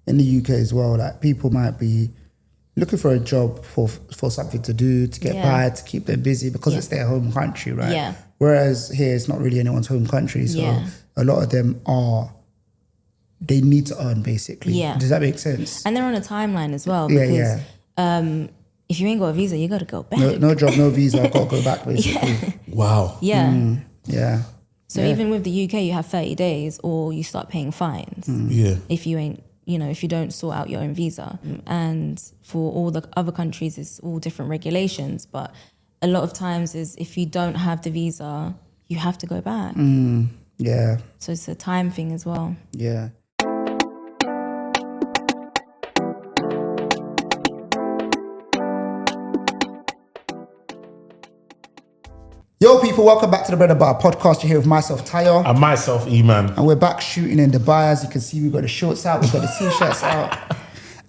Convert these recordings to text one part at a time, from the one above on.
in the UK as well, like people might be looking for a job for something to do, to get by, to keep them busy because it's their home country, right? Yeah. Whereas here, it's not really anyone's home country. So a lot of them they need to earn, basically. Yeah. Does that make sense? And they're on a timeline as well because if you ain't got a visa, you got to go back. No job, no visa, I've got to go back, basically. Wow. Yeah. Yeah. So even with the UK, you have 30 days or you start paying fines. Yeah. If you ain't, if you don't sort out your own visa. And for all the other countries, it's all different regulations. But a lot of times is if you don't have the visa, you have to go back. Yeah. So it's a time thing as well. Yeah. Yo, people, welcome back to the Bread and Butter podcast. You're here with myself, Tayo. And myself, Eman. And we're back shooting in Dubai. As you can see, we've got the shorts out, we've got the t-shirts out.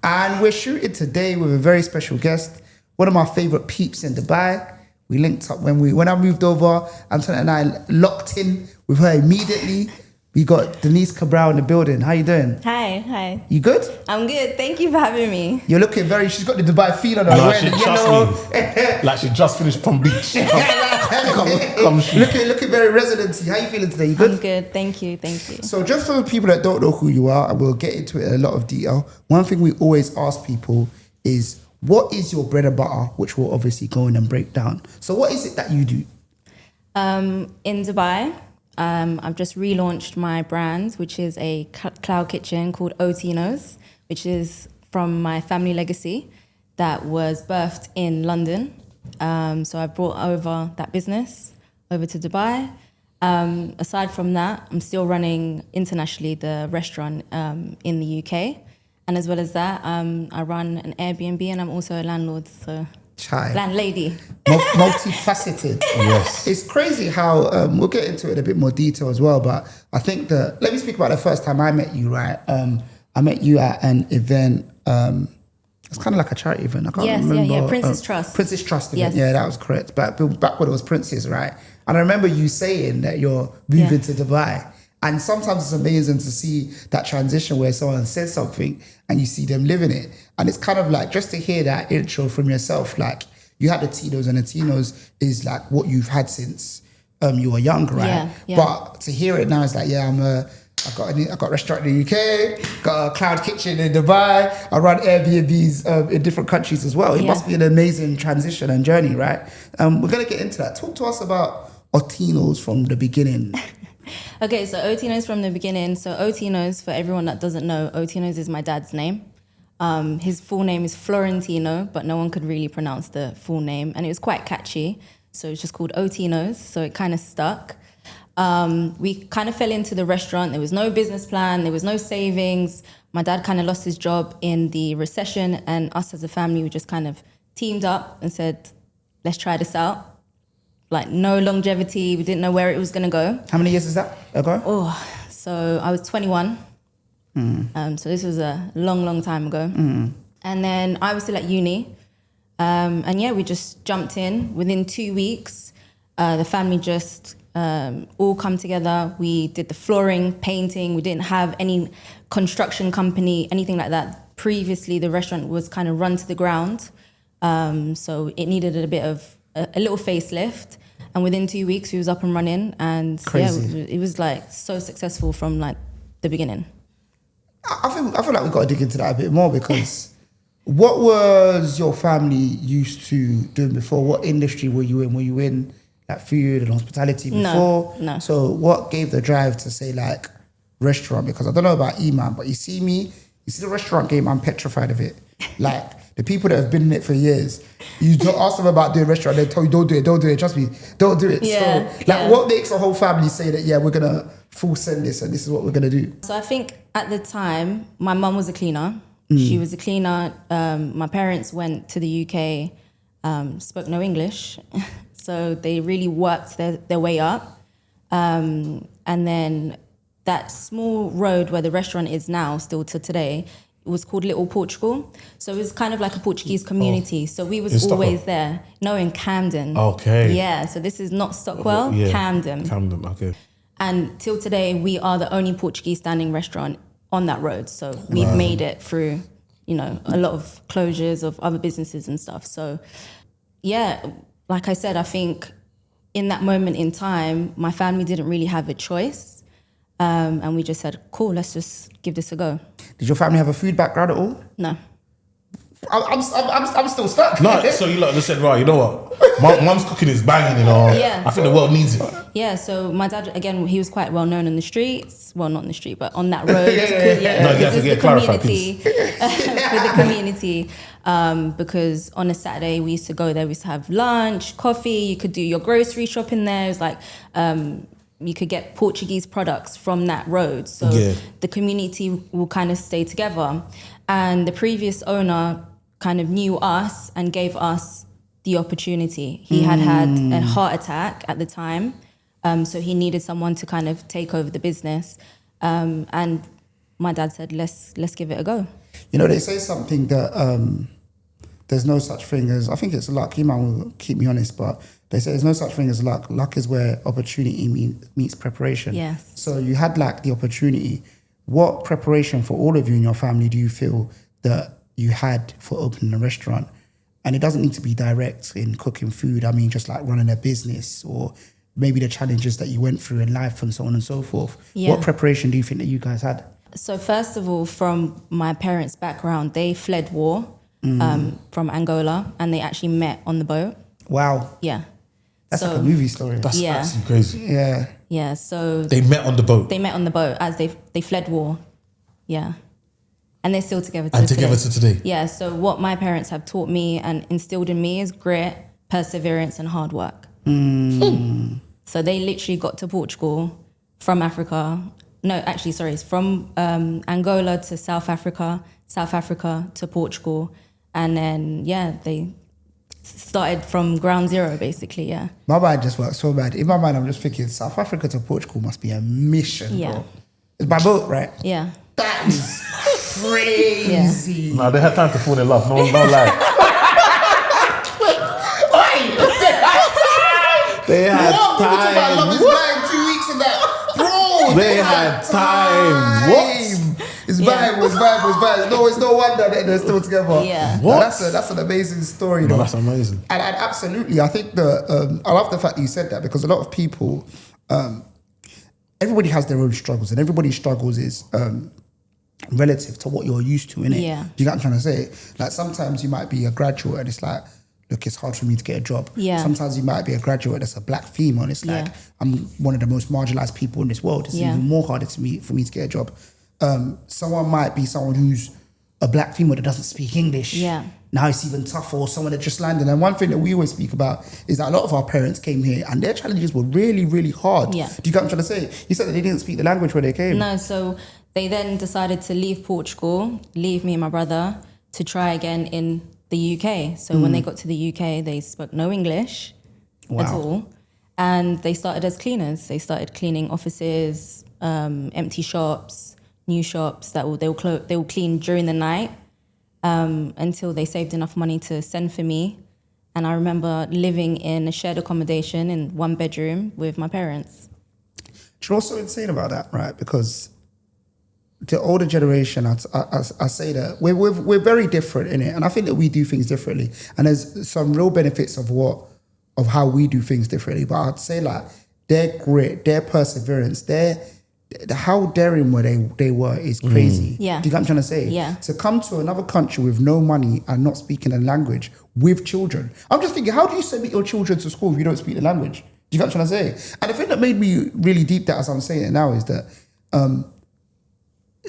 And we're shooting today with a very special guest, one of my favorite peeps in Dubai. We linked up when I moved over. Antoinette and I locked in with her immediately. We got Denise Cabral in the building. How you doing? Hi. You good? I'm good. Thank you for having me. You're looking she's got the Dubai feel on her. No, she trust me. Like she just finished from beach. Come looking very residency. How you feeling today? You good? I'm good. Thank you. So just for the people that don't know who you are, and we'll get into it in a lot of detail, one thing we always ask people is, what is your bread and butter? Which we'll obviously go in and break down. So what is it that you do? In Dubai, I've just relaunched my brand, which is a cloud kitchen called Otinos, which is from my family legacy that was birthed in London. So I brought over that business over to Dubai. Aside from that, I'm still running internationally the restaurant in the UK. And as well as that, I run an Airbnb and I'm also a landlord, so landlady. Multifaceted. Yes. It's crazy how, we'll get into it in a bit more detail as well, but I think let me speak about the first time I met you, right? I met you at an event, it's kind of like a charity event. I can't remember. Yeah. Princess Trust. Princess Trust event. Yes. Yeah, that was correct. Back when it was Princess, right? And I remember you saying that you're moving to Dubai. And sometimes it's amazing to see that transition where someone says something and you see them living it. And it's kind of like, just to hear that intro from yourself, like you had the Tinos, and the Tinos is like what you've had since you were young, right? Yeah. But to hear it now, it's like, I got a restaurant in the UK, got a cloud kitchen in Dubai. I run Airbnbs in different countries as well. It must be an amazing transition and journey, right? We're going to get into that. Talk to us about Otinos from the beginning. Okay, so Otinos from the beginning. So Otinos, for everyone that doesn't know, Otinos is my dad's name. His full name is Florentino, but no one could really pronounce the full name. And it was quite catchy. So it's just called Otinos. So it kind of stuck. We kind of fell into the restaurant. There was no business plan. There was no savings. My dad kind of lost his job in the recession, and us as a family, we just kind of teamed up and said, let's try this out. Like no longevity. We didn't know where it was going to go. How many years is that ago? So I was 21. So this was a long time ago. And then I was still at uni. And we just jumped in. Within 2 weeks, the family just all come together. We did the flooring, painting. We didn't have any construction company, anything like that. Previously, the restaurant was kind of run to the ground. So it needed a bit of a little facelift. And within 2 weeks, we was up and running. And it was like so successful from like the beginning. I feel like we've got to dig into that a bit more, because what was your family used to doing before? What industry were you in? Were you in like food and hospitality before? No. So what gave the drive to say like restaurant? Because I don't know about Eman, but you see the restaurant game, I'm petrified of it. Like the people that have been in it for years, you don't ask them about doing restaurant, they tell you don't do it, trust me, don't do it. What makes a whole family say that, we're going to full send this and this is what we're going to do? So I think at the time, my mum was a cleaner. She was a cleaner. My parents went to the UK, spoke no English. So they really worked their way up. And then that small road where the restaurant is now, still to today, it was called Little Portugal. So it was kind of like a Portuguese community. So we was always there. No, in Camden. Okay. Yeah, so this is not Stockwell, Camden. Camden, okay. And till today, we are the only Portuguese standing restaurant on that road. So we've made it through, you know, a lot of closures of other businesses and stuff. So yeah, like I said, I think in that moment in time, my family didn't really have a choice. And we just said, cool, let's just give this a go. Did your family have a food background at all? No. I'm still stuck. No, so you lot just said, right, you know what? Mum's cooking is banging, you know. Yeah. I think the world needs it. Yeah, so my dad, again, he was quite well known in the streets. Well, not in the street, but on that road. No, you have to get clarified, community, for the community. Because on a Saturday, we used to go there, we used to have lunch, coffee, you could do your grocery shopping there. It was like, you could get Portuguese products from that road. So the community will kind of stay together. And the previous owner kind of knew us and gave us the opportunity. He had a heart attack at the time. So he needed someone to kind of take over the business. And my dad said, let's give it a go. You know, they say something that there's no such thing as, I think it's luck. Eman will keep me honest, but they say there's no such thing as luck. Luck is where opportunity meets preparation. Yes. So you had like the opportunity. What preparation for all of you in your family do you feel that you had for opening a restaurant? And it doesn't need to be direct in cooking food. I mean, just like running a business or maybe the challenges that you went through in life and so on and so forth. Yeah. What preparation do you think that you guys had? So first of all, from my parents' background, they fled war from Angola, and they actually met on the boat. Wow. Yeah. That's like a movie story. That's Yeah. absolutely crazy. Yeah. Yeah, so They met on the boat. they met on the boat as they fled war. Yeah. And they're still together And together to today. Yeah, so what my parents have taught me and instilled in me is grit, perseverance, and hard work. So they literally got to Portugal from Africa. No, actually, sorry, it's from Angola to South Africa to Portugal. And then, yeah, they started from ground zero, basically, yeah. My mind just works so bad. In my mind, I'm just thinking South Africa to Portugal must be a mission, Yeah. bro. It's by boat, right? Yeah. That is crazy. No, they had time to fall in love. No lie. They had What? We were talking about Love time. is Blind 2 weeks in that. Bro, They had time. What? It's vibe. No, it's no wonder that they're still together. Yeah. No, What? that's an amazing story, No, though. that's amazing. And absolutely, I think I love the fact that you said that, because a lot of people, everybody has their own struggles, and everybody's struggles is relative to what you're used to, innit? Yeah. Do you get what I'm trying to say? Like sometimes you might be a graduate and it's like, look, it's hard for me to get a job. Yeah. Sometimes you might be a graduate that's a black female and it's like, Yeah. I'm one of the most marginalized people in this world. It's Yeah. even more harder for me to get a job. Someone might be someone who's a black female that doesn't speak English. Yeah. Now it's even tougher, or someone that just landed. And one thing that we always speak about is that a lot of our parents came here and their challenges were really, really hard. Yeah. Do you get what I'm trying to say? You said that they didn't speak the language where they came. No, so they then decided to leave Portugal, leave me and my brother to try again in the UK. So when they got to the UK, they spoke no English at all. And they started as cleaners. They started cleaning offices, empty shops, new shops that they will clean during the night until they saved enough money to send for me. And I remember living in a shared accommodation in one bedroom with my parents. Do you know what's so insane about that, right? Because the older generation, I say that we're very different in it, and I think that we do things differently. And there's some real benefits of how we do things differently. But I'd say like their grit, their perseverance, how daring they were is crazy. Yeah. Do you get what I'm trying to say? Yeah. To come to another country with no money and not speaking a language with children. I'm just thinking, how do you send your children to school if you don't speak the language? Do you get what I'm trying to say? And the thing that made me really deep that as I'm saying it now is that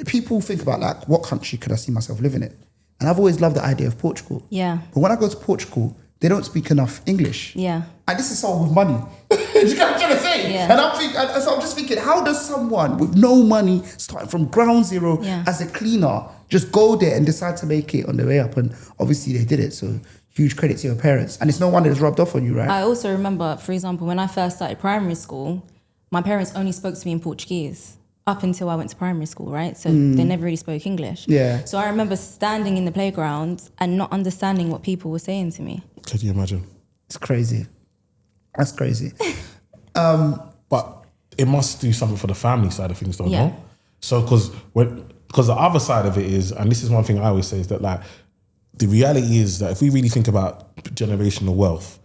people think about like, what country could I see myself living in? And I've always loved the idea of Portugal. Yeah. But when I go to Portugal, they don't speak enough English. Yeah. And this is someone with money. Do you get what I'm trying to say? Yeah. And so I'm just thinking, how does someone with no money, starting from ground zero Yeah. as a cleaner, just go there and decide to make it on the way up? And obviously they did it. So huge credit to your parents. And it's no wonder it's rubbed off on you, right? I also remember, for example, when I first started primary school, my parents only spoke to me in Portuguese up until I went to primary school, right? So they never really spoke English. Yeah. So I remember standing in the playground and not understanding what people were saying to me. Can you imagine? It's crazy. That's crazy. But it must do something for the family side of things, though, Yeah. no? So, because Because the other side of it is, and this is one thing I always say, is that like the reality is that if we really think about generational wealth,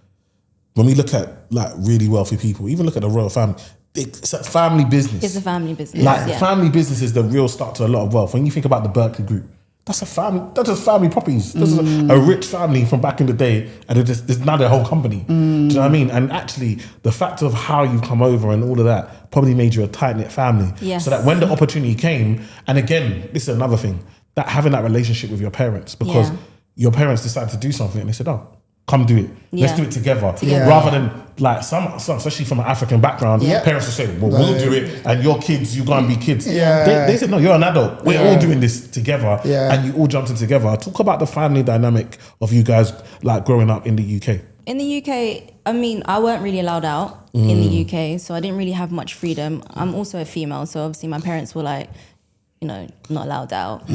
when we look at like really wealthy people, even look at the royal family, it's a family business. It's a family business. Like family business is the real start to a lot of wealth. When you think about the Berkeley Group, that's a family. That's just family properties. This is a rich family from back in the day, and it's now their whole company. Do you know what I mean? And actually, the fact of how you've come over and all of that probably made you a tight knit family. Yes. So that when the opportunity came, and again, this is another thing, that having that relationship with your parents, because your parents decided to do something and they said, "Oh, come do it. Let's do it together." Rather than like some, especially from an African background, parents will say, "Well, we'll do it, and your kids, you go and be kids." They said, "No, you're an adult. We're all doing this together, and you all jumped in together." Talk about the family dynamic of you guys like growing up in the UK. In the UK, I mean, I weren't really allowed out in the UK, so I didn't really have much freedom. I'm also a female, so obviously my parents were like, you know, not allowed out.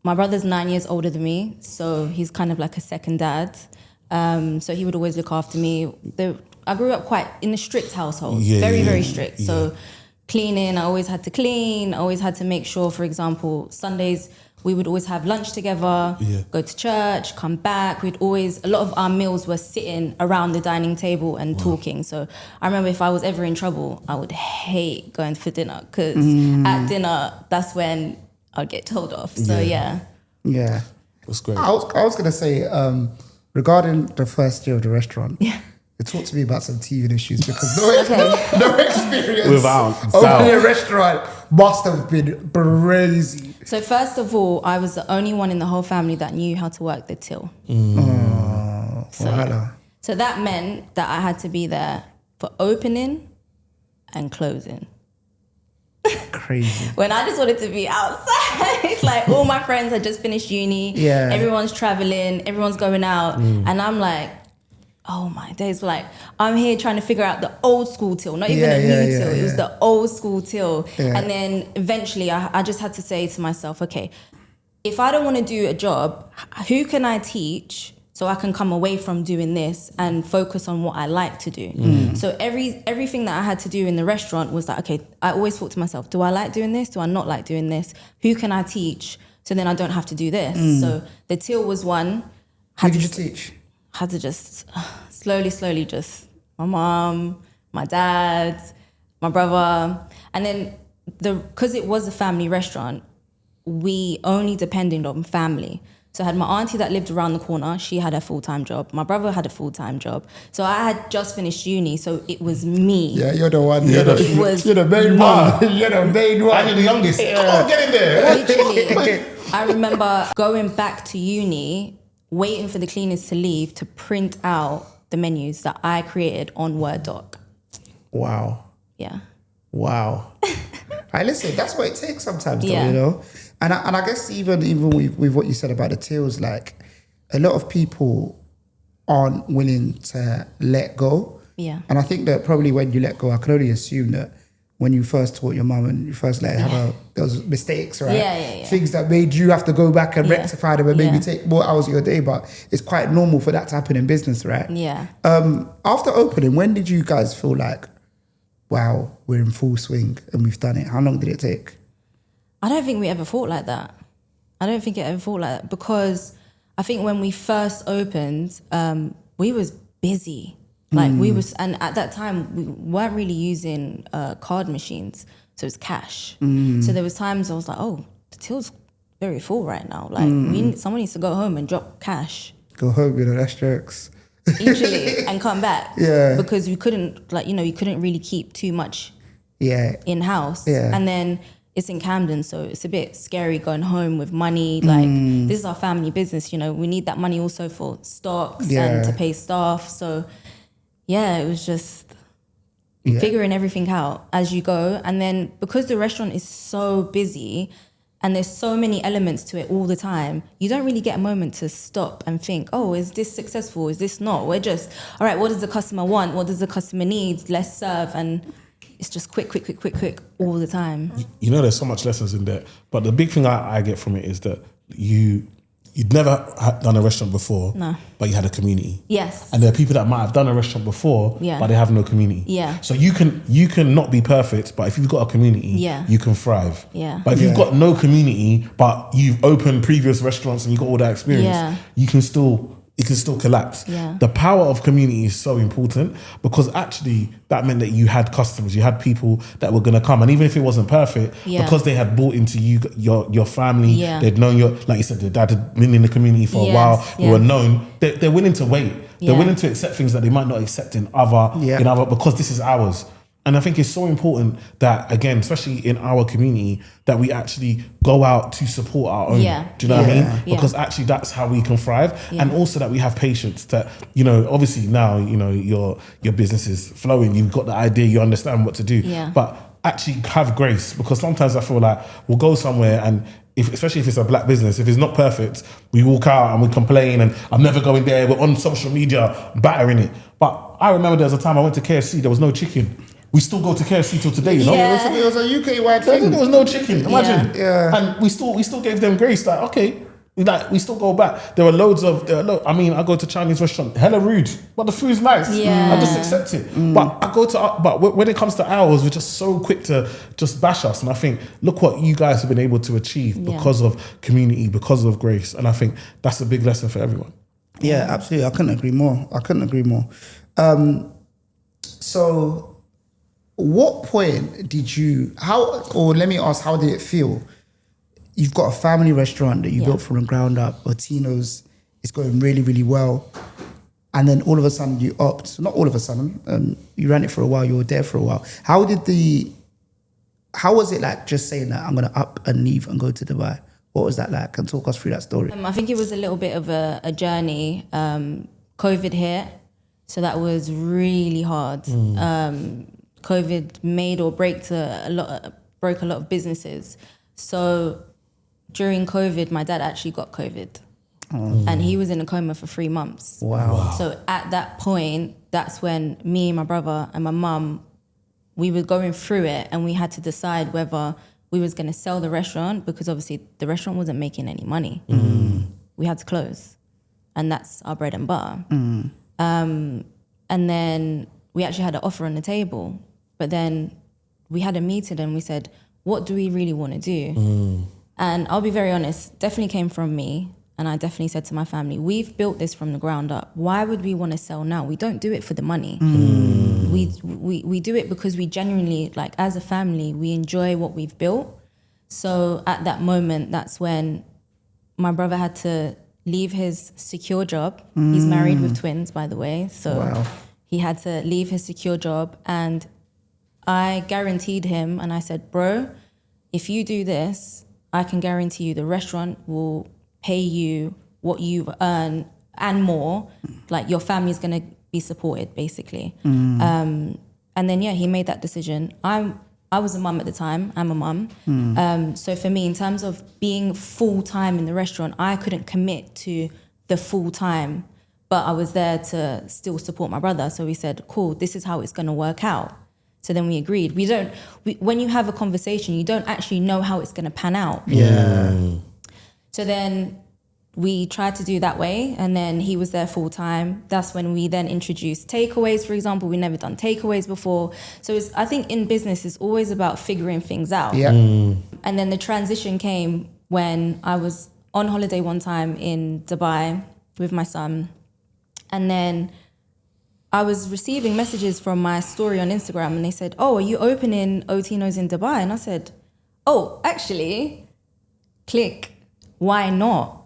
My brother's 9 years older than me, so he's kind of like a second dad. So he would always look after me. I grew up quite in a strict household, very strict. So cleaning, I always had to clean. I always had to make sure, for example, Sundays, we would always have lunch together, go to church, come back. A lot of our meals were sitting around the dining table and talking. So I remember if I was ever in trouble, I would hate going for dinner because at dinner, that's when I'd get told off. So yeah. That's great. I was going to say, regarding the first year of the restaurant, it talked to me about some teething issues because no experience without opening a restaurant must have been crazy. So first of all, I was the only one in the whole family that knew how to work the till. So that meant that I had to be there for opening and closing. Crazy. When I just wanted to be outside, like all my friends had just finished uni, everyone's traveling, everyone's going out, and I'm like, oh my days, like I'm here trying to figure out the old school till, not even a new till, it was the old school till. And then eventually I just had to say to myself, okay, if I don't want to do a job, who can I teach so I can come away from doing this and focus on what I like to do? So everything that I had to do in the restaurant was like, okay, I always thought to myself, do I like doing this? Do I not like doing this? Who can I teach so then I don't have to do this? So the till was one. Who did you teach? Had to just slowly just my mom, my dad, my brother. And then because it was a family restaurant, we only depended on family. So I had my auntie that lived around the corner. She had a full-time job. My brother had a full-time job. So I had just finished uni, so it was me. Yeah, you're the one. You're the main one. You're the main one. And you're the youngest. Come on, get in there. Literally. I remember going back to uni, waiting for the cleaners to leave to print out the menus that I created on Word doc. Wow. Yeah. Wow. Right, listen, that's what it takes sometimes, though, you know? And I guess even with what you said about the tills, like a lot of people aren't willing to let go. Yeah. And I think that probably when you let go, I can only assume that when you first taught your mum and you first let her have those mistakes, right? Yeah. Things that made you have to go back and rectify them and maybe take more hours of your day, but it's quite normal for that to happen in business, right? Yeah. After opening, when did you guys feel like, wow, we're in full swing and we've done it? How long did it take? I don't think we ever thought like that. Because I think when we first opened, we was busy. Like and at that time we weren't really using card machines, so it was cash. So there was times I was like, oh, the till's very full right now. Like someone needs to go home and drop cash. Go home, that's jokes. Literally, and come back. Yeah. Because we couldn't, you couldn't really keep too much in-house. Yeah. And then it's in Camden, so it's a bit scary going home with money. Like, this is our family business, we need that money also for stocks and to pay staff. So, it was just figuring everything out as you go. And then because the restaurant is so busy and there's so many elements to it all the time, you don't really get a moment to stop and think, oh, is this successful? Is this not? We're just, all right, what does the customer want? What does the customer need? Let's serve. And it's just quick all the time. There's so much lessons in there. But the big thing I get from it is that you you'd never done a restaurant before, No. but you had a community. Yes. And there are people that might have done a restaurant before, Yeah. but they have no community. Yeah. So you can not be perfect, but if you've got a community, Yeah. you can thrive. Yeah. But if you've got no community, but you've opened previous restaurants and you've got all that experience, Yeah. it can still collapse. Yeah. The power of community is so important because actually that meant that you had customers, you had people that were going to come. And even if it wasn't perfect, Yeah. because they had bought into you, your family, Yeah. they'd known like you said, your dad had been in the community for a Yes, while, you were yes. known, they're willing to wait. They're Yeah. willing to accept things that they might not accept in other, because this is ours. And I think it's so important that, again, especially in our community, that we actually go out to support our own. Yeah. Do you know what I mean? Yeah. Because actually that's how we can thrive. Yeah. And also that we have patience that, obviously now, your business is flowing. You've got the idea, you understand what to do. Yeah. But actually have grace, because sometimes I feel like we'll go somewhere and especially if it's a black business, if it's not perfect, we walk out and we complain and I'm never going there. We're on social media battering it. But I remember there was a time I went to KFC, there was no chicken. We still go to KFC till today, you know? Yeah. It was a UK-wide thing. There was no chicken, imagine. Yeah. And we still gave them grace, like, okay, we still go back. There were I go to Chinese restaurant, hella rude, but the food's nice. Yeah. I just accept it. But when it comes to ours, we're just so quick to just bash us. And I think, look what you guys have been able to achieve because of community, because of grace. And I think that's a big lesson for everyone. Yeah, absolutely. I couldn't agree more. So what point did you, let me ask, how did it feel? You've got a family restaurant that you built from the ground up, Otinos, it's going really, really well. And then all of a sudden you not all of a sudden, you ran it for a while, you were there for a while. How was it like just saying that I'm going to up and leave and go to Dubai? What was that like? And talk us through that story. I think it was a little bit of a journey. COVID hit, so that was really hard. COVID made or broke a lot of businesses. So during COVID, my dad actually got COVID. And he was in a coma for 3 months. Wow. So at that point, that's when me, my brother and my mum, we were going through it and we had to decide whether we was going to sell the restaurant, because obviously the restaurant wasn't making any money. We had to close. And that's our bread and butter. And then we actually had an offer on the table. But then we had a meeting and we said, what do we really want to do? And I'll be very honest, definitely came from me. And I definitely said to my family, we've built this from the ground up. Why would we want to sell now? We don't do it for the money. We do it because we genuinely, like as a family, we enjoy what we've built. So at that moment, that's when my brother had to leave his secure job. He's married with twins, by the way. So he had to leave his secure job. And I guaranteed him, and I said, bro, if you do this, I can guarantee you the restaurant will pay you what you've earned and more. Like your family's gonna be supported, basically. And then he made that decision. I was a mum at the time. I'm a mum. So for me, in terms of being full time in the restaurant, I couldn't commit to the full time, but I was there to still support my brother. So we said, cool, this is how it's gonna work out. So then we agreed. When you have a conversation, you don't actually know how it's gonna pan out. So then we tried to do that way, and then he was there full time. That's when we then introduced takeaways, for example. We never done takeaways before. So I think in business, it's always about figuring things out. And then the transition came when I was on holiday one time in Dubai with my son. And then I was receiving messages from my story on Instagram, and they said, oh, are you opening Otinos in Dubai? And I said, oh, actually, click. Why not?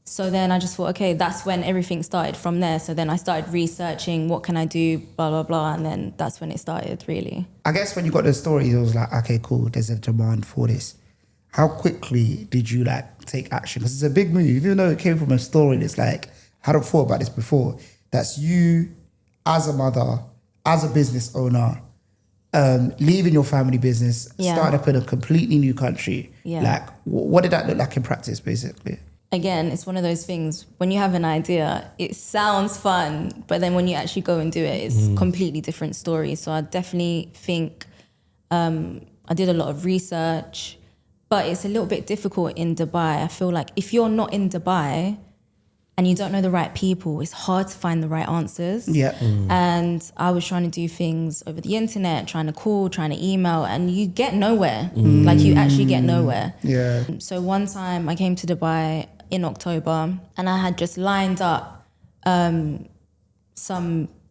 So then I just thought, okay, that's when everything started from there. So then I started researching, what can I do, blah, blah, blah. And then that's when it started, really. I guess when you got the story, it was like, okay, cool, there's a demand for this. How quickly did you take action? Because it's a big move, even though it came from a story that's I hadn't thought about this before. That's you as a mother, as a business owner, leaving your family business, starting up in a completely new country. What did that look like in practice, basically? Again, it's one of those things, when you have an idea, it sounds fun, but then when you actually go and do it, it's a completely different story. So I definitely think I did a lot of research, but it's a little bit difficult in Dubai. I feel like if you're not in Dubai, and you don't know the right people, it's hard to find the right answers. Yeah. And I was trying to do things over the internet, trying to call, trying to email, and you get nowhere. Like you actually get nowhere. Yeah. So one time I came to Dubai in October, and I had just lined up some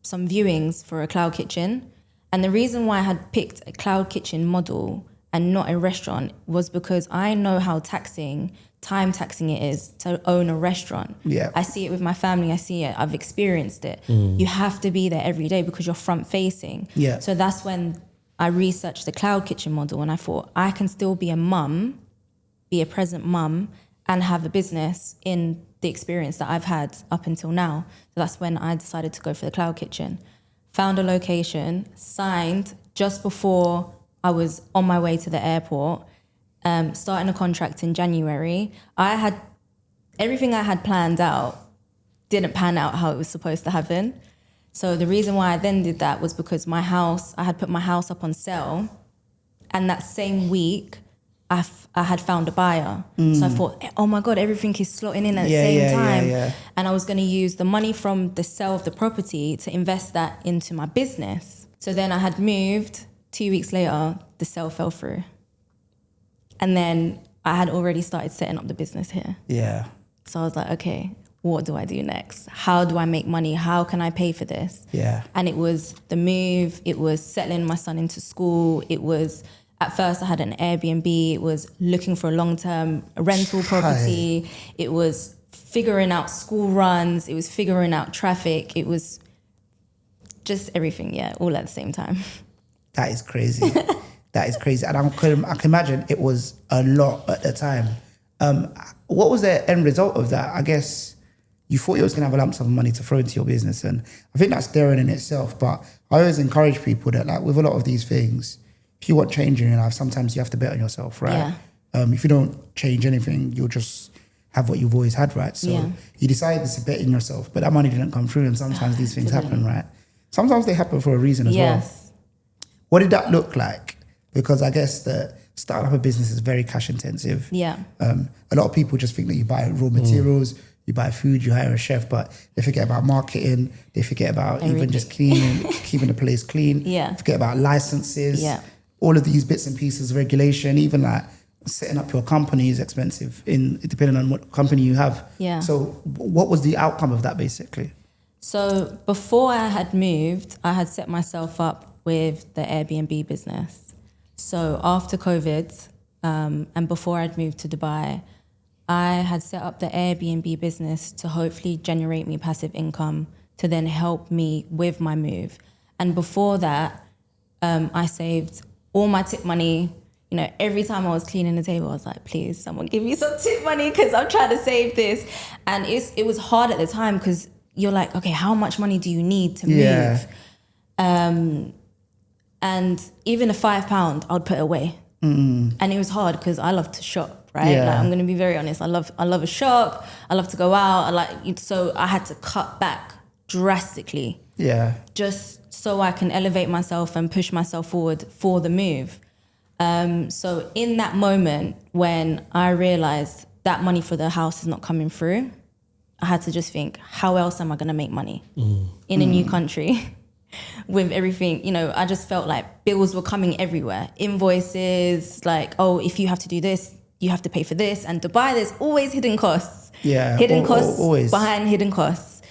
viewings for a cloud kitchen. And the reason why I had picked a cloud kitchen model and not a restaurant was because I know how time taxing it is to own a restaurant. Yeah. I see it with my family, I see it, I've experienced it. You have to be there every day because you're front facing. Yeah. So that's when I researched the cloud kitchen model, and I thought I can still be a mum, be a present mum, and have a business in the experience that I've had up until now. So that's when I decided to go for the cloud kitchen. Found a location, signed just before I was on my way to the airport, starting a contract in January. Everything I had planned out didn't pan out how it was supposed to happen. So the reason why I then did that was because I had put my house up on sale, and that same week I had found a buyer. So I thought, oh my God, everything is slotting in at the same time. Yeah. And I was going to use the money from the sale of the property to invest that into my business. So then I had moved. 2 weeks later, the sale fell through. And then I had already started setting up the business here. Yeah. So I was like, okay, what do I do next? How do I make money? How can I pay for this? Yeah. And it was the move. It was settling my son into school. It was, at first I had an Airbnb. It was looking for a long-term rental property. It was figuring out school runs. It was figuring out traffic. It was just everything, all at the same time. That is crazy. That is crazy. And I can imagine it was a lot at the time. What was the end result of that? I guess you thought you was going to have a lump sum of money to throw into your business. And I think that's daring in itself. But I always encourage people that, like, with a lot of these things, if you want change in your life, sometimes you have to bet on yourself, right? Yeah. If you don't change anything, you'll just have what you've always had, right? So you decided to bet in yourself, but that money didn't come through. And sometimes these things happen, right? Sometimes they happen for a reason as well. What did that look like? Because I guess the starting up a business is very cash intensive. Yeah. A lot of people just think that you buy raw materials, you buy food, you hire a chef, but they forget about marketing. They forget about even just cleaning, keeping the place clean. Yeah. Forget about licenses. Yeah. All of these bits and pieces, regulation, even like setting up your company is expensive depending on what company you have. Yeah. So what was the outcome of that basically? So before I had moved, I had set myself up with the Airbnb business. So after COVID, and before I'd moved to Dubai, I had set up the Airbnb business to hopefully generate me passive income to then help me with my move. And before that, I saved all my tip money. You know, every time I was cleaning the table, I was like, please, someone give me some tip money because I'm trying to save this. And it was hard at the time because you're like, okay, how much money do you need to move? And even a £5, I'd put away. And it was hard because I love to shop, right? Yeah. Like, I'm going to be very honest. I love a shop. I love to go out. So I had to cut back drastically. Yeah. Just so I can elevate myself and push myself forward for the move. So in that moment when I realized that money for the house is not coming through, I had to just think, how else am I going to make money in a new country with everything? You know, I just felt like bills were coming everywhere. Invoices, like, oh, if you have to do this, you have to pay for this. And Dubai, there's always hidden costs. Yeah. Hidden costs always. behind hidden costs.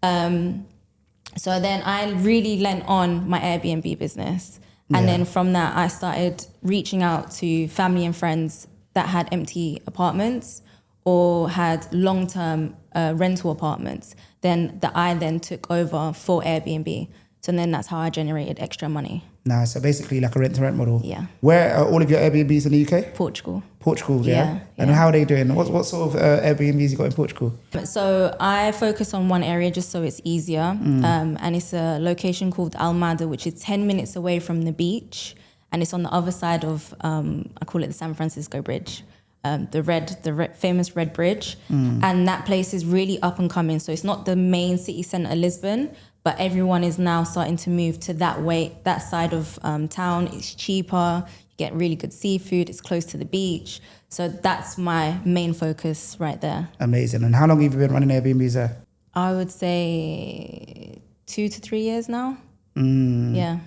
So then I really lent on my Airbnb business. And then from that, I started reaching out to family and friends that had empty apartments or had long-term rental apartments, that I then took over for Airbnb. So then that's how I generated extra money. Nice. So basically like a rent-to-rent model. Yeah. Where are all of your Airbnbs in the UK? Portugal. Portugal, yeah? And how are they doing? What sort of Airbnbs you got in Portugal? So I focus on one area just so it's easier. And it's a location called Almada, which is 10 minutes away from the beach. And it's on the other side of, I call it the San Francisco Bridge. The famous Red Bridge. And that place is really up and coming. So it's not the main city centre, Lisbon, but everyone is now starting to move to that side of town. It's cheaper. You get really good seafood. It's close to the beach. So that's my main focus right there. Amazing. And how long have you been running Airbnbs there? I would say 2 to 3 years now. Yeah.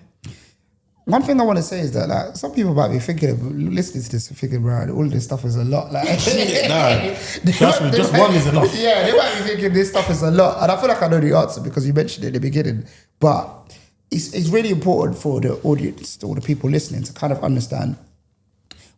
One thing I want to say is that like some people might be thinking of listening to this and thinking, right, all this stuff is a lot. Like, No, trust me, just one is enough. Yeah, they might be thinking this stuff is a lot, and I feel like I know the answer because you mentioned it in the beginning. But it's really important for the audience or the people listening to kind of understand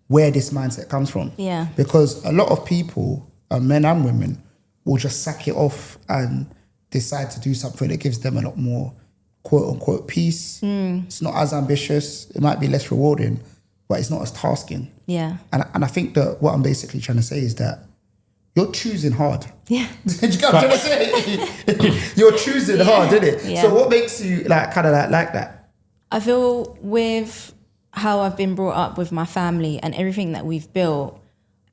where this mindset comes from. Yeah. Because a lot of people, men and women, will just sack it off and decide to do something that gives them a lot more quote unquote peace. It's not as ambitious. It might be less rewarding, but it's not as tasking. Yeah. And I think that what I'm basically trying to say is that you're choosing hard. Yeah. Do you get what I'm trying to say? You're choosing hard, isn't it? Yeah. So what makes you like kind of like that? I feel with how I've been brought up with my family and everything that we've built,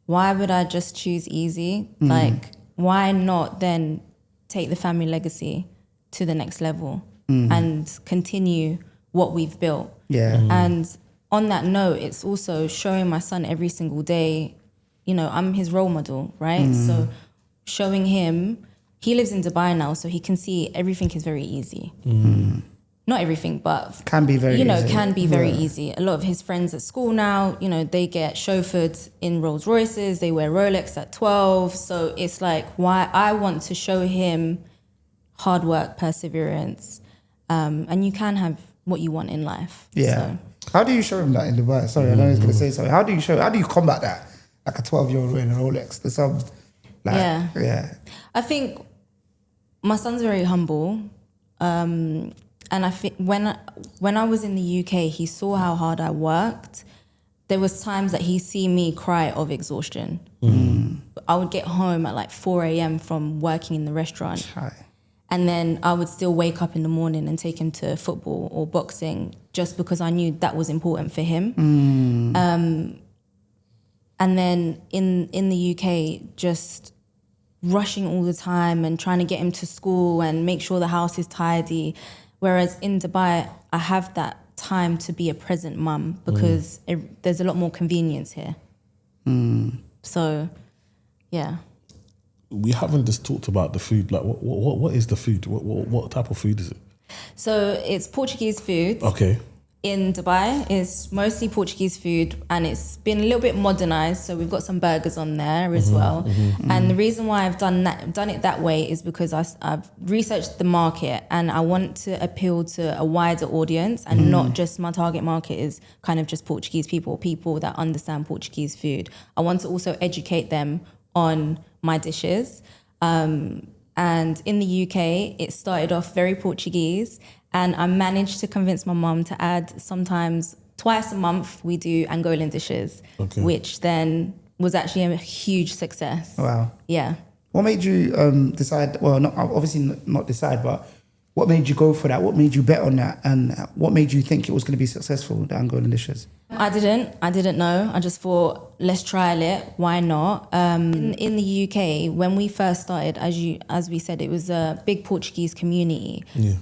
why would I just choose easy? Like, why not then take the family legacy to the next level and continue what we've built? Yeah. And on that note, it's also showing my son every single day, you know, I'm his role model, right? So showing him, he lives in Dubai now, so he can see everything is very easy. Not everything, but Can be very easy. can be very easy. A lot of his friends at school now, you know, they get chauffeured in Rolls Royces, they wear Rolex at 12. So it's like, why I want to show him hard work, perseverance, and you can have what you want in life. Yeah. So, How do you show him that in Dubai? Sorry, I know he's going to say something. How do you combat that? Like a 12-year-old wearing a Rolex. There's some, like, yeah. I think my son's very humble. And I think when I was in the UK, he saw how hard I worked. There was times that he see me cry of exhaustion. I would get home at like 4 a.m. from working in the restaurant. Hi. And then I would still wake up in the morning and take him to football or boxing just because I knew that was important for him. And then in the UK, just rushing all the time and trying to get him to school and make sure the house is tidy. Whereas in Dubai, I have that time to be a present mum because there's a lot more convenience here. So, yeah. We haven't just talked about the food. Like, what is the food? What type of food is it? So it's Portuguese food. Okay. In Dubai, it's mostly Portuguese food and it's been a little bit modernized. So we've got some burgers on there as well. And the reason why I've done it that way is because I've researched the market and I want to appeal to a wider audience and not just my target market is kind of just Portuguese people that understand Portuguese food. I want to also educate them on my dishes. And in the UK, it started off very Portuguese. And I managed to convince my mum to add sometimes twice a month we do Angolan dishes, which then was actually a huge success. Wow. Yeah. What made you decide, well, obviously not decide, but what made you go for that? What made you bet on that? And what made you think it was going to be successful, the Angolan dishes? I didn't know. I just thought, let's trial it. Why not? In the UK, when we first started, as we said, it was a big Portuguese community. Yeah.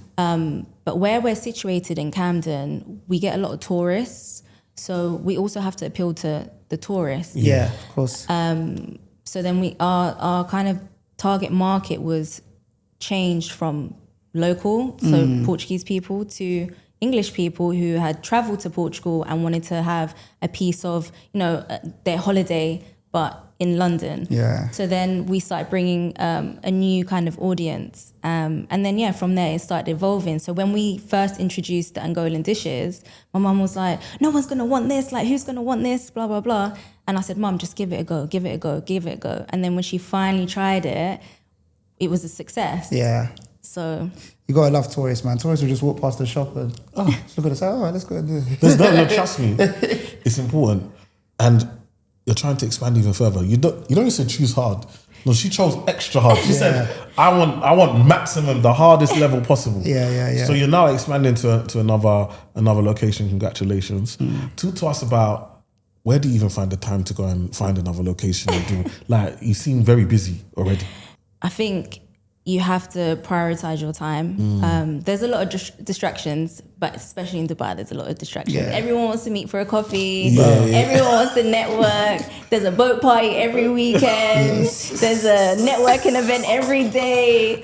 But where we're situated in Camden, we get a lot of tourists. So we also have to appeal to the tourists. Yeah, of course. So then our kind of target market was changed from local, so Portuguese people, to English people who had traveled to Portugal and wanted to have a piece of, you know, their holiday, but in London. Yeah. So then we started bringing a new kind of audience. And then, from there it started evolving. So when we first introduced the Angolan dishes, my mum was like, no one's going to want this. Like, who's going to want this? Blah, blah, blah. And I said, Mum, just give it a go, give it a go, give it a go. And then when she finally tried it, it was a success. Yeah. So You gotta love tourists, man. Tourists will just walk past the shop and just look at us. Oh, let's go and do it. No, trust me, it's important, and you're trying to expand even further. You don't need to choose hard. No, she chose extra hard. She said, "I want maximum, the hardest level possible." Yeah. So you're now expanding to another location. Congratulations. Talk to us about where do you even find the time to go and find another location? Like, you seem very busy already. I think you have to prioritize your time. There's a lot of distractions, but especially in Dubai, there's a lot of distractions. Yeah. Everyone wants to meet for a coffee. Everyone wants to network. There's a boat party every weekend. There's a networking event every day.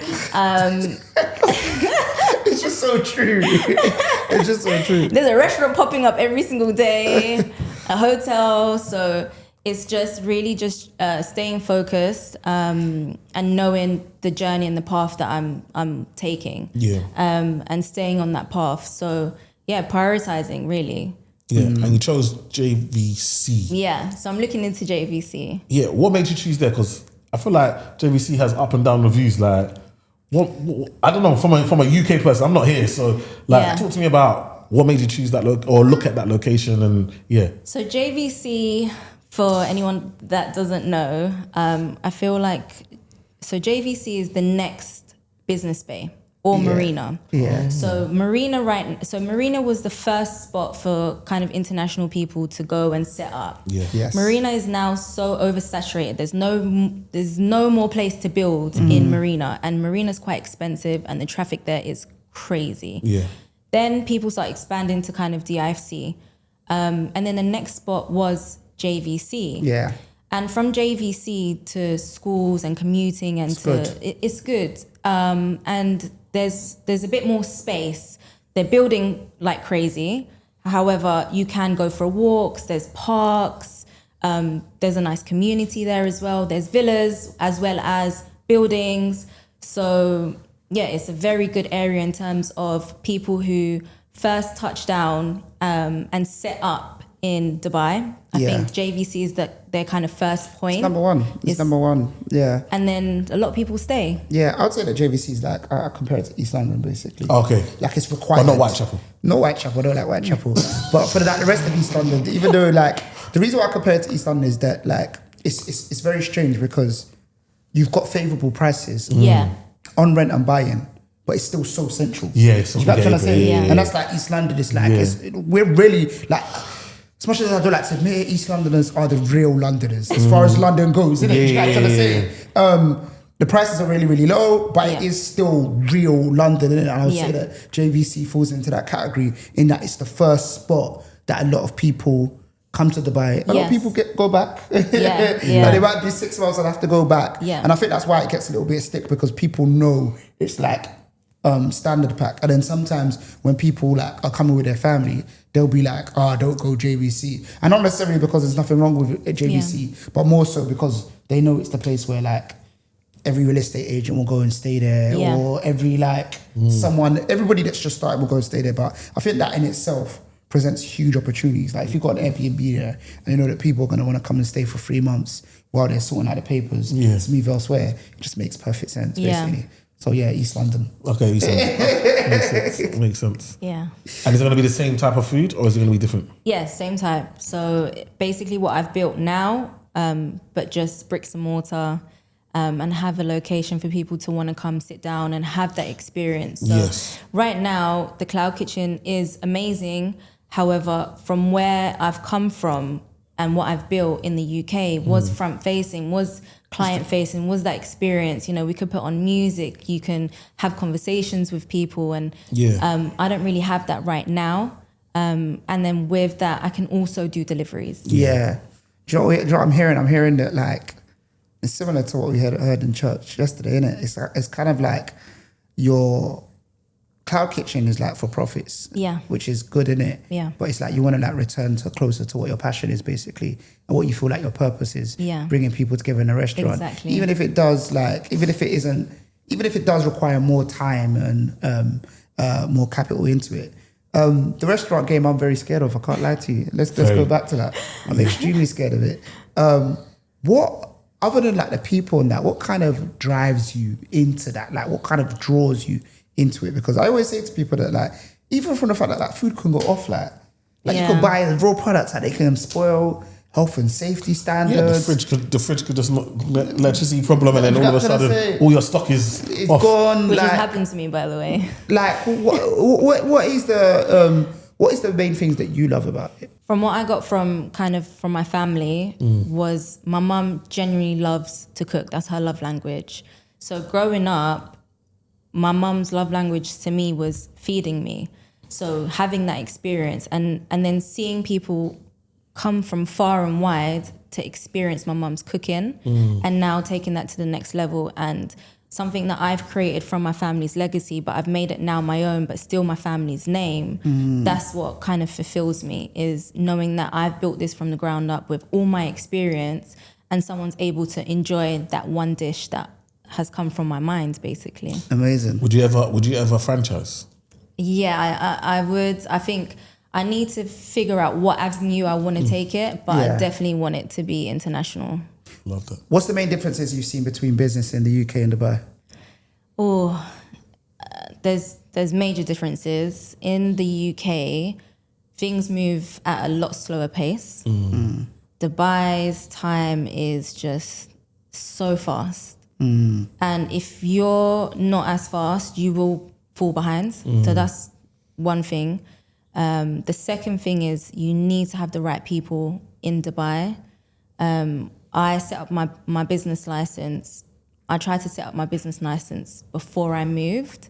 It's just so true. It's just so true. There's a restaurant popping up every single day, a hotel. So it's just really just staying focused and knowing the journey and the path that I'm taking. Yeah. And staying on that path. So yeah, prioritizing really. Yeah. And you chose JVC. Yeah. So I'm looking into JVC. Yeah. What made you choose there? Because I feel like JVC has up and down reviews. Like, what I don't know, from a UK person, I'm not here. So like, talk to me about what made you choose that or look at that location and yeah. So JVC, for anyone that doesn't know, I feel like, so JVC is the next business bay or marina. Yeah. So Marina was the first spot for kind of international people to go and set up. Yeah. Yes. Marina is now so oversaturated. There's no more place to build in Marina, and Marina's quite expensive, and the traffic there is crazy. Yeah. Then people start expanding to kind of DIFC, and then the next spot was JVC. Yeah. And from JVC to schools and commuting and it's good. And there's a bit more space. They're building like crazy. However, you can go for walks. There's parks. There's a nice community there as well. There's villas as well as buildings. So yeah, it's a very good area in terms of people who first touch down and set up in Dubai. I think JVC is their kind of first point. It's number one. It's number one. Yeah. And then a lot of people stay. Yeah, I would say that JVC is like, I compare it to East London basically. Okay. Like it's required. But not Whitechapel. No Whitechapel, I don't like Whitechapel. But for the rest of East London, even though like, the reason why I compare it to East London is that like, it's very strange because you've got favourable prices on rent and buy-in, but it's still so central. Yeah, it's you know what I'm trying to say? Yeah. And that's like East London, it's like, we're really like, as much as I don't like to admit, East Londoners are the real Londoners as far as London goes, isn't it? You know what I'm trying to say? The prices are really, really low, but it is still real London, isn't it? And I would say that JVC falls into that category in that it's the first spot that a lot of people come to Dubai. A lot of people go back. Like they might be 6 months and have to go back. Yeah. And I think that's why it gets a little bit of stick because people know it's like standard pack. And then sometimes when people like are coming with their family, they'll be like, don't go JVC. And not necessarily because there's nothing wrong with JVC, but more so because they know it's the place where like every real estate agent will go and stay there or every like everybody that's just started will go and stay there. But I think that in itself presents huge opportunities. Like if you've got an Airbnb there and you know that people are going to want to come and stay for 3 months while they're sorting out the papers to move elsewhere, it just makes perfect sense basically. So yeah, East London. Okay, East London. Makes sense. Yeah. And is it going to be the same type of food or is it going to be different? Yeah, same type. So basically what I've built now, but just bricks and mortar, and have a location for people to want to come sit down and have that experience. So right now, the Cloud Kitchen is amazing. However, from where I've come from and what I've built in the UK was front facing, was client facing, was that experience. You know, we could put on music, you can have conversations with people, and I don't really have that right now. And then with that, I can also do deliveries. Yeah. Do you know what I'm hearing? I'm hearing that like, it's similar to what we heard in church yesterday, isn't it? It's kind of like your Cloud Kitchen is like for profits, which is good, isn't it? Yeah. But it's like you want to like return to closer to what your passion is basically, and what you feel like your purpose is. Yeah. Bringing people together in a restaurant. Exactly. Even if it does require more time and more capital into it. The restaurant game I'm very scared of. I can't lie to you. Let's go back to that. I'm extremely scared of it. What? Other than like the people and that, what kind of drives you into that? Like what kind of draws you into it? Because I always say to people that like, even from the fact that like food can go off, like you could buy the raw products that they can spoil health and safety standards. Yeah, the fridge could just not electricity problem, and then all of a sudden all your stock is off. Gone. Which like, has happened to me, by the way. Like what is the main things that you love about it? From what I got from my family was my mum genuinely loves to cook. That's her love language. So growing up, my mum's love language to me was feeding me. So having that experience and then seeing people come from far and wide to experience my mum's cooking and now taking that to the next level, and something that I've created from my family's legacy, but I've made it now my own, but still my family's name. That's what kind of fulfills me, is knowing that I've built this from the ground up with all my experience, and someone's able to enjoy that one dish that has come from my mind, basically. Amazing. Would you ever franchise? Yeah, I would. I think I need to figure out what avenue I want to take it, but I definitely want it to be international. Love that. What's the main differences you've seen between business in the UK and Dubai? There's major differences. In the UK, things move at a lot slower pace. Dubai's time is just so fast. And if you're not as fast, you will fall behind. So that's one thing. The second thing is you need to have the right people in Dubai. I set up my business license. I tried to set up my business license before I moved,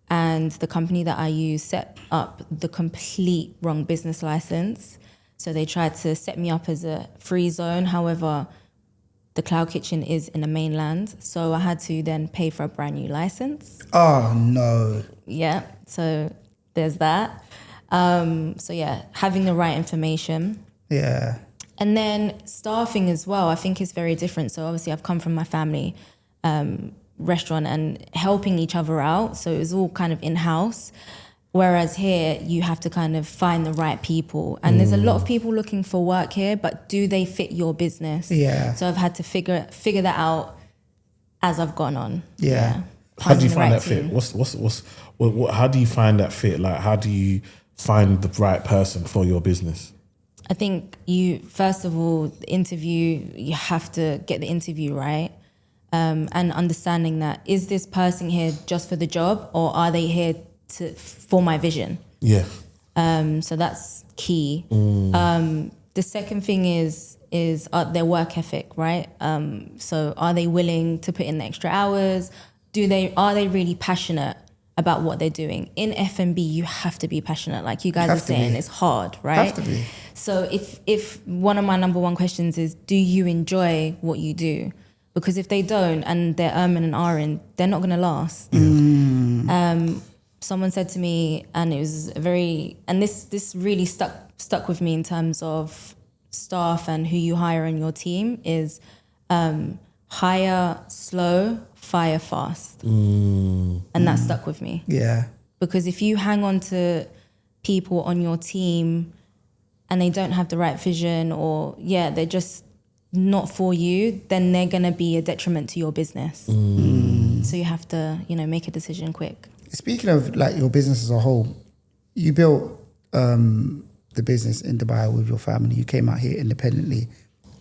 and the company that I use set up the complete wrong business license. So they tried to set me up as a free zone. However, the cloud kitchen is in the mainland, so I had to then pay for a brand new license. Oh no. Yeah, so there's that. So yeah, having the right information. Yeah. And then staffing as well, I think is very different. So obviously I've come from my family restaurant and helping each other out. So it was all kind of in-house. Whereas here, you have to kind of find the right people. And there's a lot of people looking for work here, but do they fit your business? Yeah. So I've had to figure that out as I've gone on. Yeah. How do you Finding the find right that fit? team. How do you find that fit? Like, how do you find the right person for your business? I think you, first of all, the interview, you have to get the interview right. And understanding that, is this person here just for the job, or are they here for my vision? Yeah. So that's key. The second thing is their work ethic, right? So are they willing to put in the extra hours? Are they really passionate about what they're doing? In F&B, you have to be passionate. Like you guys are saying, it's hard, right? Have to be. So if one of my number one questions is, do you enjoy what you do? Because if they don't and they're and ahhing, they're not going to last. Someone said to me, and it was this really stuck with me in terms of staff and who you hire in your team, is hire slow, fire fast. And that stuck with me. Yeah. Because if you hang on to people on your team and they don't have the right vision, or they're just not for you, then they're going to be a detriment to your business. So you have to, make a decision quick. Speaking of like your business as a whole, you built the business in Dubai with your family. You came out here independently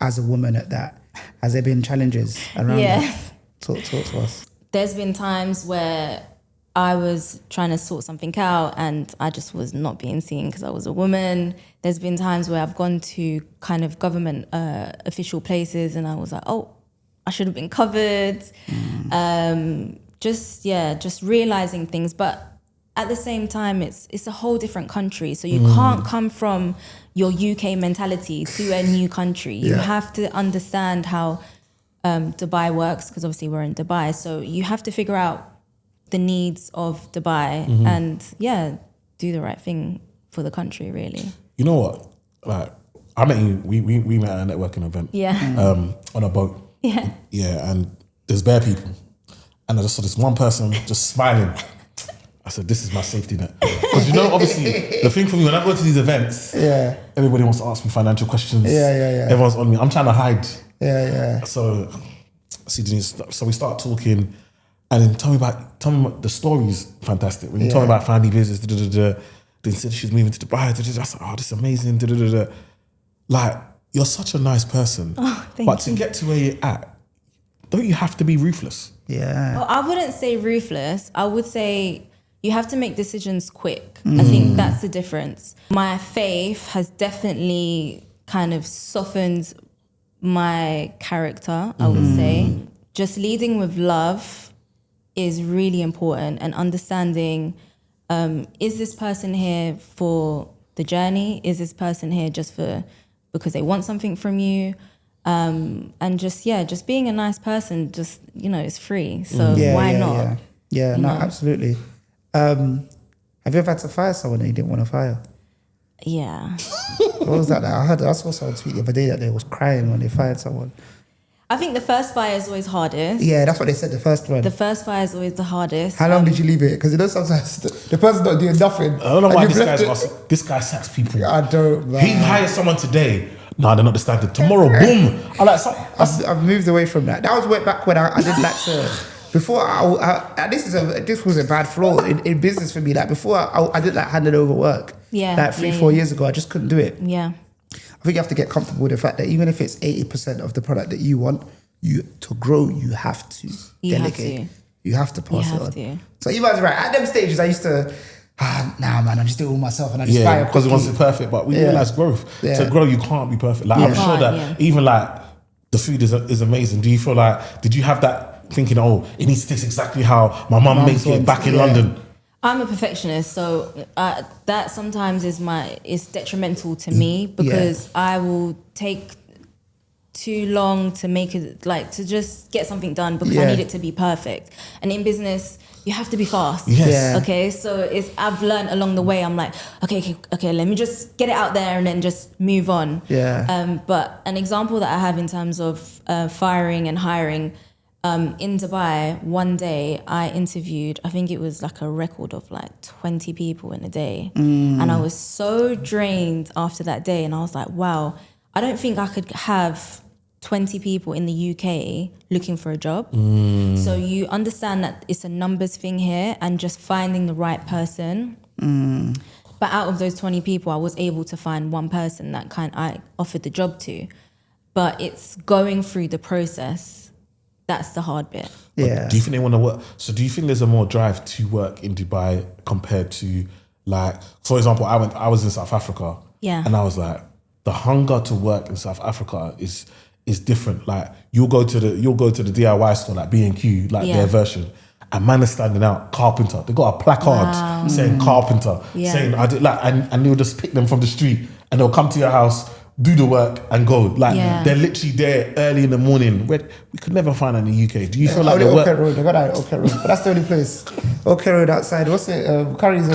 as a woman at that. Has there been challenges around that? Talk to us. There's been times where I was trying to sort something out and I just was not being seen because I was a woman. There's been times where I've gone to kind of government official places and I was like, oh, I should have been covered. Just realizing things. But at the same time, it's a whole different country. So you can't come from your UK mentality to a new country. You have to understand how Dubai works, because obviously we're in Dubai. So you have to figure out the needs of Dubai and do the right thing for the country, really. You know what? Like, I met you, we met at a networking event. On a boat. Yeah, and there's bare people. And I just saw this one person just smiling. I said, this is my safety net. Because obviously, the thing for me, when I go to these events, everybody wants to ask me financial questions. Everyone's on me. I'm trying to hide. So, see, Denise, so we start talking, and then tell me about the story's fantastic. When you tell me about family business, then said she's moving to Dubai. I was like, oh, this is amazing. Like, you're such a nice person. Oh, thank but you. To get to where you're at, don't you have to be ruthless? Yeah. Well, I wouldn't say ruthless. I would say you have to make decisions quick. I think that's the difference. My faith has definitely kind of softened my character, I would say. Just leading with love is really important, and understanding, is this person here for the journey? Is this person here just because they want something from you? And just being a nice person, just, it's free. So why not? Yeah, no, absolutely. Have you ever had to fire someone that you didn't want to fire? Yeah. What was that? I saw someone tweet the other day that they was crying when they fired someone. I think the first fire is always hardest. Yeah, that's what they said, the first one. The first fire is always the hardest. How long did you leave it? Because sometimes the person's not doing nothing. I don't know why this guy sacks people. I don't, man. He hires someone today. No, they're not the standard. Tomorrow, boom. I've moved away from that. That was way back when I did like to... Before this was a bad flaw in business for me. Like before I did like handed over work. Yeah. Like 3-4 years ago, I just couldn't do it. Yeah. I think you have to get comfortable with the fact that even if it's 80% of the product that you want, to grow, you have to delegate. You have to pass it on. So you guys are right. At them stages, I used to, nah, man, I just do it all myself and I just buy it because it wasn't perfect. But we realize growth. Yeah. To grow, you can't be perfect. Like I'm sure that even like the food is amazing. Do you feel like, did you have that thinking, it needs to taste exactly how my mum makes it back in London? I'm a perfectionist, so that sometimes is detrimental to me, because I will take too long to make it, like, to just get something done, because I need it to be perfect. And in business, you have to be fast. Yes. Yeah. Okay, so I've learned along the way. I'm like, okay, let me just get it out there and then just move on. Yeah. But an example that I have in terms of firing and hiring. In Dubai, one day I interviewed, I think it was like a record of like 20 people in a day. And I was so drained after that day. And I was like, wow, I don't think I could have 20 people in the UK looking for a job. So you understand that it's a numbers thing here and just finding the right person. But out of those 20 people, I was able to find one person that I offered the job to. But it's going through the process. That's the hard bit. Yeah. Do you think they want to work? So do you think there's a more drive to work in Dubai compared to, like, for example, I was in South Africa. Yeah. And I was like, the hunger to work in South Africa is different. Like you'll go to the DIY store, like B&Q, like their version. And man is standing out, carpenter. They got a placard saying carpenter, saying I did like, and they'll just pick them from the street and they'll come to your house, do the work and go. Like they're literally there early in the morning. We could never find that in the UK. Do you feel like Oak Road? They got that at Oak Road. But that's the only place. Oak Road outside. What's it? Curry's.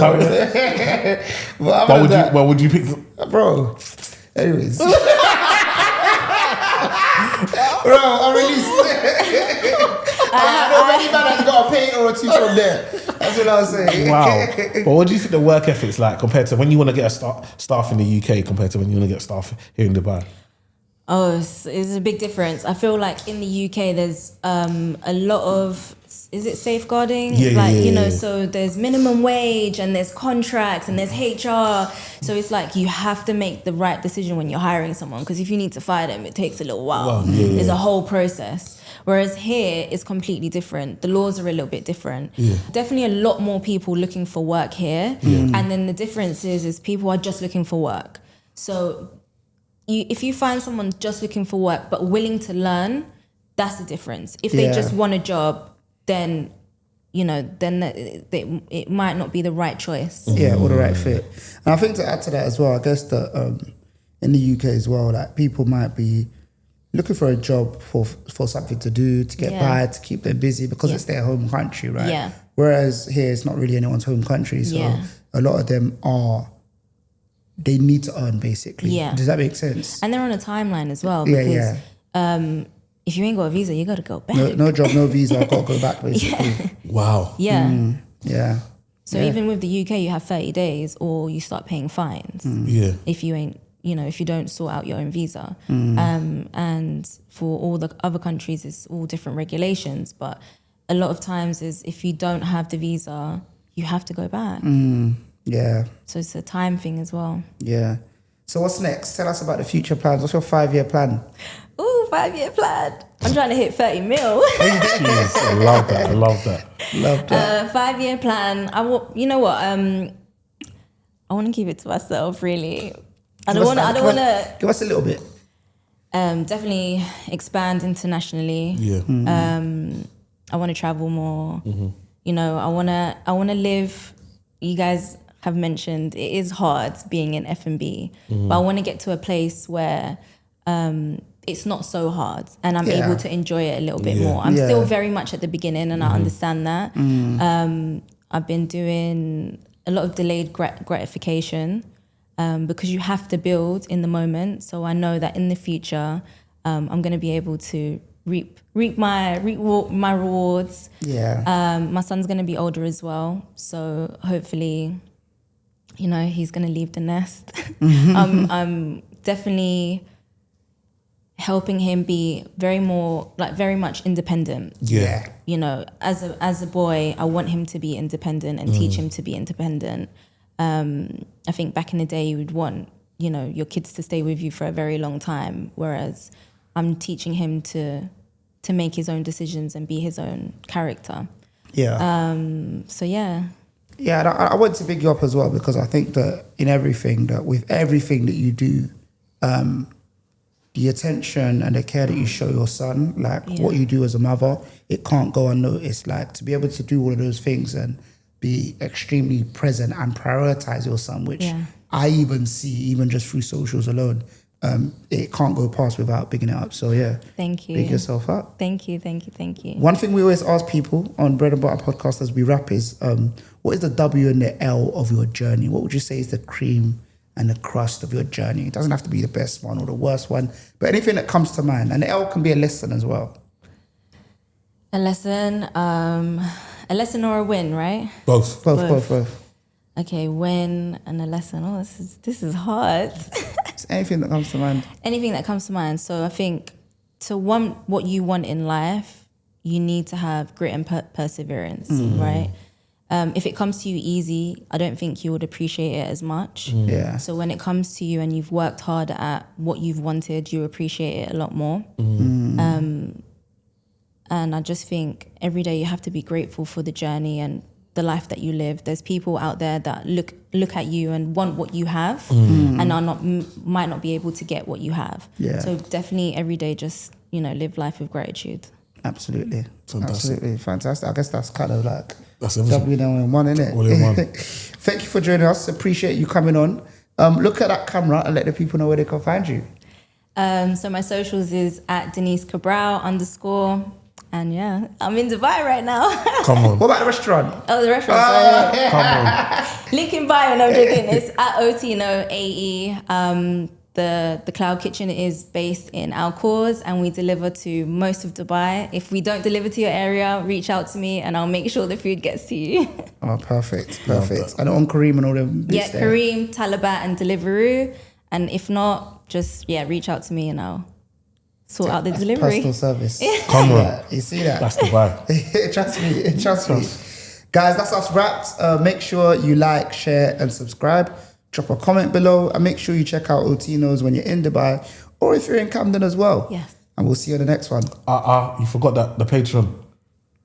Would you pick? Bro. Anyways. Bro, I'm released. I know many man has got a paint or two from there. That's what I was saying. Wow. But what do you think the work ethic's like compared to when you want to get a staff in the UK compared to when you want to get staff here in Dubai? Oh, it's a big difference. I feel like in the UK there's a lot of, is it safeguarding? So there's minimum wage and there's contracts and there's HR. So it's like you have to make the right decision when you're hiring someone, because if you need to fire them, it takes a little while. There's a whole process. Whereas here, it's completely different. The laws are a little bit different. Definitely a lot more people looking for work here. And then the difference is people are just looking for work. So if you find someone just looking for work but willing to learn, that's the difference. If they just want a job, then it might not be the right choice. Yeah, or the right fit. And I think to add to that as well, I guess that in the UK as well, like people might be looking for a job for something to do, to get by, to keep them busy because it's their home country, right? Yeah. Whereas here, it's not really anyone's home country. So a lot of them they need to earn, basically. Yeah. Does that make sense? And they're on a timeline as well. Because, if you ain't got a visa, you got to go back. No job, no visa, I've got to go back, basically. Wow. Yeah. Yeah. So even with the UK, you have 30 days or you start paying fines. Yeah. If you ain't, if you don't sort out your own visa. And for all the other countries, it's all different regulations. But a lot of times is if you don't have the visa, you have to go back. Yeah. So it's a time thing as well. Yeah. So what's next? Tell us about the future plans. What's your 5-year plan? Ooh, 5-year plan. I'm trying to hit 30 mil. Jeez, I love that. Love that. 5-year plan. You know what? I want to keep it to myself, really. I don't want to. Give us a little bit. Definitely expand internationally. Yeah. I want to travel more. You know, I want to live. You guys have mentioned it is hard being in F&B, but I want to get to a place where it's not so hard and I'm able to enjoy it a little bit more. I'm still very much at the beginning and I understand that. I've been doing a lot of delayed gratification because you have to build in the moment. So I know that in the future, I'm going to be able to reap my rewards. My son's going to be older as well. So hopefully, you know, he's going to leave the nest. I'm definitely helping him be very much independent. You know, as a boy, I want him to be independent and teach him to be independent. I think back in the day, you would want, you know, your kids to stay with you for a very long time, whereas I'm teaching him to make his own decisions and be his own character. So yeah. Yeah, and I want to big you up as well, because I think that with everything that you do, the attention and the care that you show your son, like what you do as a mother, it can't go unnoticed. Like to be able to do all of those things and be extremely present and prioritize your son, which I even see even just through socials alone, it can't go past without bigging it up. So yeah, thank you. Big yourself up. Thank you. One thing we always ask people on Bread and Butter podcast as we wrap is, what is the W and the L of your journey? What would you say is the cream and the crust of your journey? It doesn't have to be the best one or the worst one, but anything that comes to mind. And the L can be a lesson as well. A lesson or a win, right? Both. Okay, win and a lesson. Oh, this is hard. It's anything that comes to mind. Anything that comes to mind. So I think to want what you want in life, you need to have grit and perseverance, right? If it comes to you easy, I don't think you would appreciate it as much. So when it comes to you and you've worked hard at what you've wanted, you appreciate it a lot more. And I just think every day you have to be grateful for the journey and the life that you live. There's people out there that look at you and want what you have and might not be able to get what you have. So definitely every day just, you know, live life with gratitude. Absolutely. Fantastic. Absolutely fantastic. I guess that's kind of like that's everything. W1, isn't it? All in one. Thank you for joining us. Appreciate you coming on. Look at that camera and let the people know where they can find you. So my socials is at Denise Cabral _. And yeah, I'm in Dubai right now. Come on. What about the restaurant? Oh, the restaurant. Come on. Link in bio, no joking. It's at Otino AE. The cloud kitchen is based in Al Khorz and we deliver to most of Dubai. If we don't deliver to your area, reach out to me and I'll make sure the food gets to you. Oh, perfect. And on Kareem and all them. Kareem, Talabat and Deliveroo. And if not, just reach out to me and I'll sort out the delivery. Personal service. Come on. You see that? That's the vibe. Trust me. Guys, that's us wrapped. Make sure you like, share, and subscribe. Drop a comment below and make sure you check out Otinos when you're in Dubai or if you're in Camden as well. Yes. And we'll see you on the next one. You forgot that the Patreon.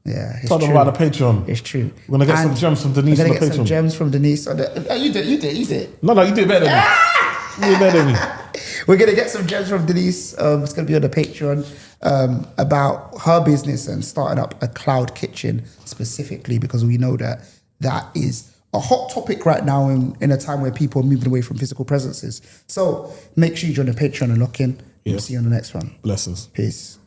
Yeah, it's Talk true. about the Patreon. It's true. We're going to get some gems from Denise on the Patreon. We're going to get some gems from Denise. You did. No, you did better than me. You did better than me. We're going to get some gems from Denise. It's going to be on the Patreon about her business and starting up a cloud kitchen specifically, because we know that is a hot topic right now in a time where people are moving away from physical presences. So make sure you join the Patreon and lock in. We'll see you on the next one. Blessings. Peace.